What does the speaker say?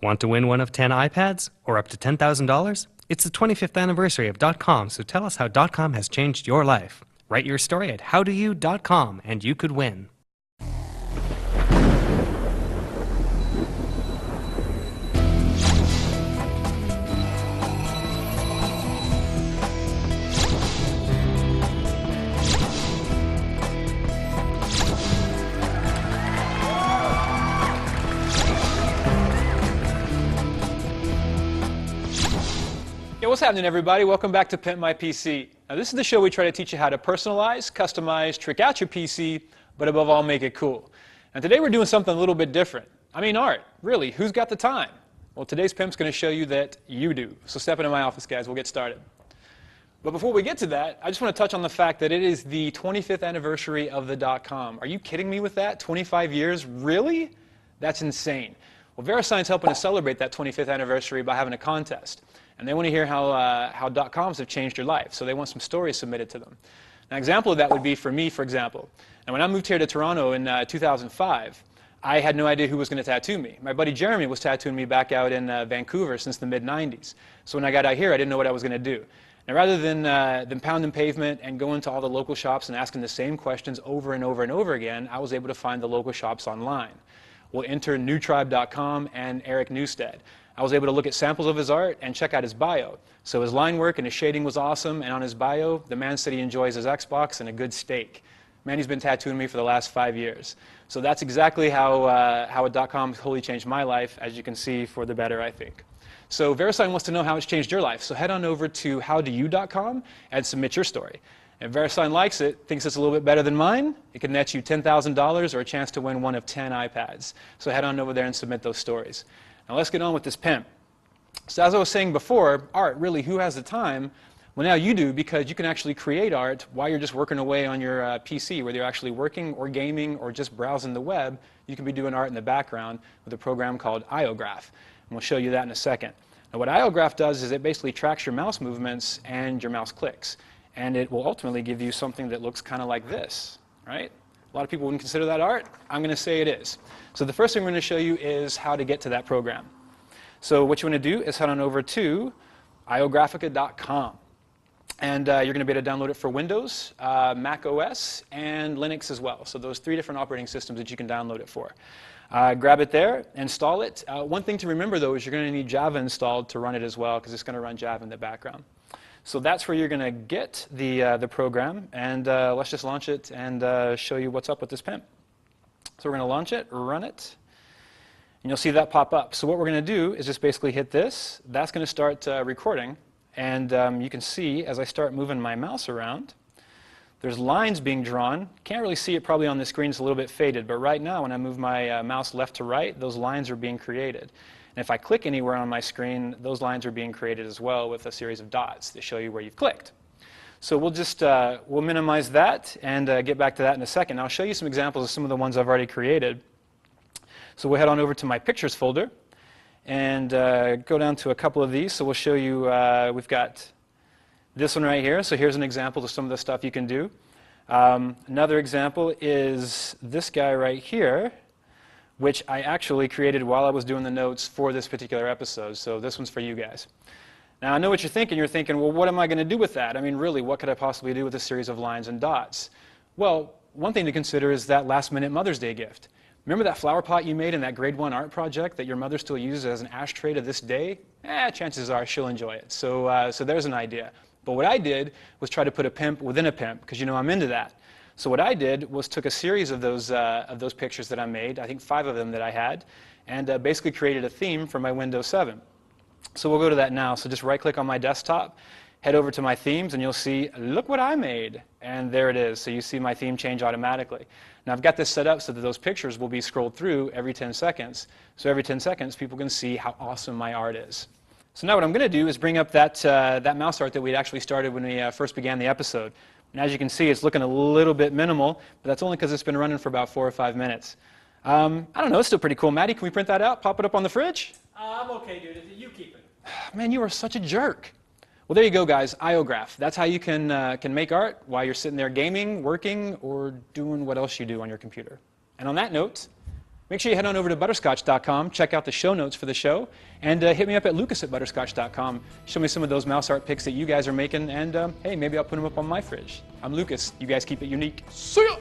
Want to win one of 10 iPads or up to $10,000? It's the 25th anniversary of .com, so tell us how .com has changed your life. Write your story at howdoyou.com and you could win. What's happening, everybody? Welcome back to Pimp My PC. Now, this is the show we try to teach you how to personalize, customize, trick out your PC, but above all, make it cool. And today we're doing something a little bit different. I mean, art. Really, who's got the time? Well, today's Pimp's going to show you that you do. So step into my office, guys. We'll get started. But before we get to that, I just want to touch on the fact that it is the 25th anniversary of the .com. Are you kidding me with that? 25 years? Really? That's insane. Well, VeriSign's helping to celebrate that 25th anniversary by having a contest. And they want to hear how .coms have changed your life. So they want some stories submitted to them. An example of that would be for me, for example. And when I moved here to Toronto in 2005, I had no idea who was going to tattoo me. My buddy Jeremy was tattooing me back out in Vancouver since the mid-90s. So when I got out here, I didn't know what I was going to do. Now, rather than pounding pavement and going to all the local shops and asking the same questions over and over and over again, I was able to find the local shops online. We'll enter newtribe.com and Eric Newstead. I was able to look at samples of his art and check out his bio. So his line work and his shading was awesome, and on his bio, the man said he enjoys his Xbox and a good steak. Man, he's been tattooing me for the last 5 years. So that's exactly how a .com totally changed my life, as you can see, for the better, I think. So VeriSign wants to know how it's changed your life. So head on over to howdoyou.com and submit your story. If VeriSign likes it, thinks it's a little bit better than mine, it can net you $10,000 or a chance to win one of 10 iPads. So head on over there and submit those stories. Now let's get on with this pimp. So as I was saying before, art, really, who has the time? Well, now you do, because you can actually create art while you're just working away on your PC, whether you're actually working or gaming or just browsing the web. You can be doing art in the background with a program called IOGraph. And we'll show you that in a second. Now what IOGraph does is it basically tracks your mouse movements and your mouse clicks. And it will ultimately give you something that looks kind of like this, right? A lot of people wouldn't consider that art. I'm going to say it is. So the first thing we're going to show you is how to get to that program. So what you want to do is head on over to iographica.com. And you're going to be able to download it for Windows, Mac OS, and Linux as well. So those 3 different operating systems that you can download it for. Grab it there, install it. One thing to remember, though, is you're going to need Java installed to run it as well, because it's going to run Java in the background. So that's where you're going to get the program, and let's just launch it and show you what's up with this pimp. So we're going to launch it, run it, and you'll see that pop up. So what we're going to do is just basically hit this. That's going to start recording, and you can see as I start moving my mouse around, there's lines being drawn. Can't really see it probably on the screen, it's a little bit faded, but right now when I move my mouse left to right, those lines are being created. And if I click anywhere on my screen, those lines are being created as well with a series of dots that show you where you've clicked. So we'll just we'll minimize that and get back to that in a second. I'll show you some examples of some of the ones I've already created. So we'll head on over to my pictures folder and go down to a couple of these. So we'll show you, we've got this one right here. So here's an example of some of the stuff you can do. Another example is this guy right here, which I actually created while I was doing the notes for this particular episode. So this one's for you guys. Now, I know what you're thinking. You're thinking, well, what am I going to do with that? I mean, really, what could I possibly do with a series of lines and dots? Well, one thing to consider is that last-minute Mother's Day gift. Remember that flower pot you made in that grade 1 art project that your mother still uses as an ashtray to this day? Chances are she'll enjoy it. So there's an idea. But what I did was try to put a pimp within a pimp, because you know I'm into that. So what I did was took a series of those pictures that I made, I think 5 of them that I had, and basically created a theme for my Windows 7. So we'll go to that now. So just right-click on my desktop, head over to my themes, and you'll see, look what I made. And there it is. So you see my theme change automatically. Now I've got this set up so that those pictures will be scrolled through every 10 seconds. So every 10 seconds, people can see how awesome my art is. So now what I'm going to do is bring up that mouse art that we'd actually started when we first began the episode. And as you can see, it's looking a little bit minimal, but that's only because it's been running for about 4 or 5 minutes. I don't know, it's still pretty cool. Maddie, can we print that out, pop it up on the fridge? I'm okay, dude. You keep it. Man, you are such a jerk. Well, there you go, guys. IOGraph. That's how you can make art while you're sitting there gaming, working, or doing what else you do on your computer. And on that note, Make sure you head on over to butterscotch.com, check out the show notes for the show, and hit me up at lucas@butterscotch.com. Show me some of those mouse art pics that you guys are making, and hey, maybe I'll put them up on my fridge. I'm Lucas. You guys keep it unique. See ya!